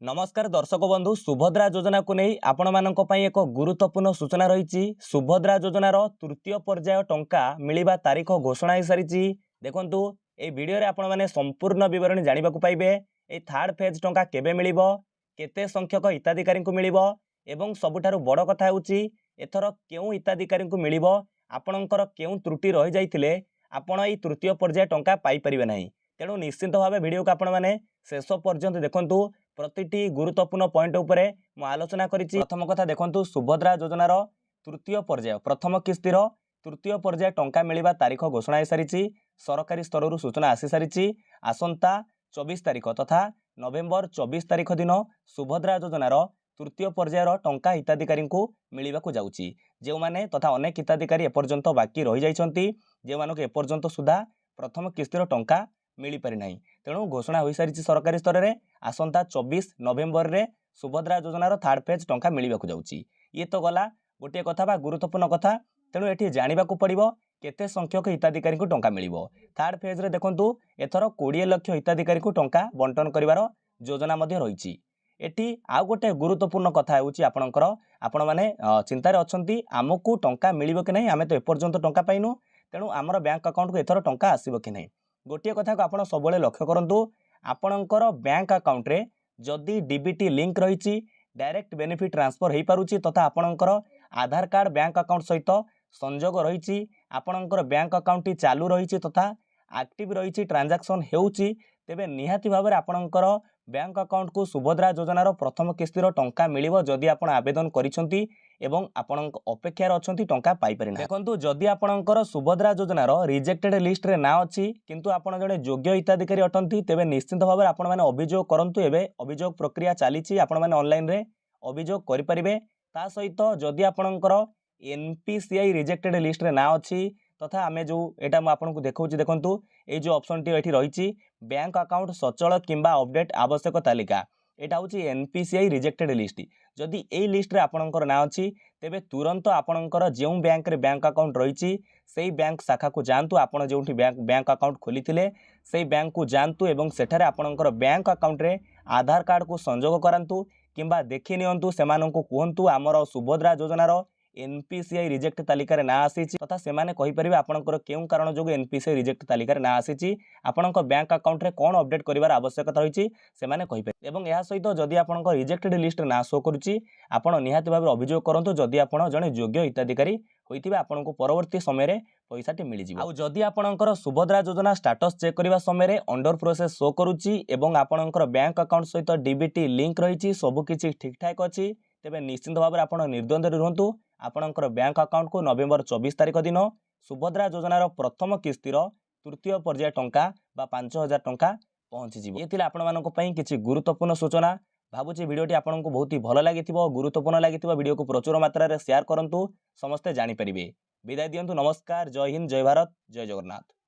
नमस्कार दर्शक बंधु सुभद्रा योजना को नहीं आपण मानक पई एक गुरुत्वपूर्ण सूचना रही। सुभद्रा योजनार तृतीय पर्याय टंका मिलिबा तारीख घोषणा हो सारी। देखंतु ए वीडियो रे आपण माने संपूर्ण विवरणी जानिबा को पाइबे। ए थर्ड फेज टंका केबे मिलिबो, केते संख्यक हिताधिकारी को मिलिबो एवं सबुठारु बड़ कथा होउची एथर केउ हिताधिकारी को मिलिबो, आपणकर केउ त्रुटि रहि जाइथिले आपण ए तृतीय पर्याय टंका पाई परिबे नाही। तेणु निश्चित भाव वीडियो को आपण माने शेष पर्यंत देखंतु। प्रतिटी गुरुत्वपूर्ण पॉइंट उपरे मु आलोचना करिछि। प्रथम कथा देखंतु सुभद्रा योजनार तृतीय पर्याय प्रथम किस्तिर तृतीय पर्याय टंका मिलिबा तारीख घोषणा हो सारी। सरकारी स्तर सूचना आसी सारी। आसंता 24 तारीख तथा नवेम्बर 24 तारीख दिन सुभद्रा योजनार तृतीय पर्यायर टंका हिताधिकारी को मिलिबा को जाउछि। जे माने तथा अनेक हिताधिकारी एपर्यंत बाकी रहि जाइछन्ति, जे मानक एपर्यंत सुधा प्रथम किस्तिर टंका मिली पारि नाही। तेणु घोषणा हो सारी सरकारी स्तर में आसंता 24 नवेम्बर रे सुभद्रा योजनार थर्ड फेज टंका मिलिबा को जाउछि। ये तो गला गोटे कथा बा गुरुत्वपूर्ण कथा। तेणु एठी जानिबा को पड़िबो केते संख्यक हिताधिकारी को टंका मिलिबो। थर्ड फेज रे देखंतु एथर 20 लाख हिताधिकारी को टंका बंटन करिवार योजना मध्ये रहिछि। एठी आ गोटे गुरुत्वपूर्ण कथा होउछि आपणकर आपण माने चिंता रे अछंती आमको टंका मिलिबो कि नाही, आमे तो एपर्यंत टंका पाइनु, तेणु आमर बैंक अकाउंट को एथर टंका आसीबो कि नाही। गोटे कथा को आपण सबले लक्ष्य करंतु, आपणकर बैंक अकाउंट रे जदि डीबीटी लिंक रही डायरेक्ट बेनिफिट ट्रांसफर हो पारुछि तथा आपणकर आधार कार्ड बैंक अकाउंट सहित संजोग रही, आपणकर बैंक अकाउंट चालू रही तथा एक्टिव रही ट्रांजैक्शन हेउछि, तेबे निहाती भाव में आपणकर बैंक अकाउंट को सुभद्रा योजनार प्रथम किस्तिर टंका मिलिबो जदि आपण आवेदन करिसंती एवं आपण अपेक्षार अछंती टंका पाई परिना। देखंतु जदि आपणकर सुभद्रा योजनार रिजेक्टेड लिस्ट रे ना अछि किंतु आपण जणे योग्य हिताधिकारी अटंती, तेबे निश्चित भाव में आपण माने अभियोग करंतु। एबे अभियोग प्रक्रिया चलीछि, आपण माने ऑनलाइन रे अभियोग करि परिबे। ता सहित जदि आपणकर एनपीसीआई रिजेक्टेड लिस्ट रे ना अछि तथा आमे जो एटा म आपनको देखौछि, देखंतु ए जो ऑप्शन टी एठी रहिछि बैंक अकाउंट सचल किंबा अपडेट आवश्यक तालिका, एटा होछि एनपीसीआई रिजेक्टेड लिस्ट। जदि ए लिस्ट रे आपणकर ना अछि तेबे तुरंत आपणकर जेउ बैंक रे बैंक अकाउंट रहिछि सेही बैंक शाखा को जानतु। आपण जेउठी बैंक अकाउंट खोलिथिले सेही बैंक को जानतु एवं सेठारे आपणकर बैंक अकाउंट रे आधार कार्ड को संजोग करंतु किंबा देखि नियंतु, सेमानंकु कुहंतु आमर सुभद्रा योजनार एनपीसीआई रिजेक्ट तालिका रे ना आसीछि तथा सेमाने कहि परिबे आपणकर केउ कारण जोग एनपीसीआई रिजेक्ट तालिका रे ना आसीछि, आपणकर बैंक अकाउंट रे कोन अपडेट करिवार आवश्यकता रहिछि सेमाने कहि परिबे। एवं एहा सहित जदि आपणकर रिजेक्टेड लिस्ट ना शो करूछि, आपण निहाती भाबे अभियोग करंतु। जदि आपण जणे योग्य हिताधिकारी होइतिबे आपणको परवर्ती समय रे पैसाटी मिलि जिवो। आ जदि आपणकर सुभद्रा योजना स्टेटस चेक करिवा समय रे अंडर प्रोसेस शो करूछि एवं आपणकर बैंक अकाउंट सहित डीबीटी लिंक रहिछि, सब किछि ठीक ठाक अछि, तेबे निश्चित भाबे आपण निर्द्वंद रहंतु। आपणकर बैंक अकाउंट को नवेम्बर 24 तारीख दिन सुभद्रा योजनार प्रथम किस्तिर तृतीय पर्याय टंका बा 5000 टंका पहुंची जिवो। ये थिला आपण मानक पई किछि गुरुत्वपूर्ण सूचना। भाबुछि वीडियोटी आपनको बहुत ही भल लागिथिबो, गुरुत्वपूर्ण लागिथिबो। वीडियो को प्रचुर मात्रा रे शेयर करंतु, समस्ते जानि परिबे। विदाय दियंतु। नमस्कार, जय हिंद, जय भारत, जय जगन्नाथ।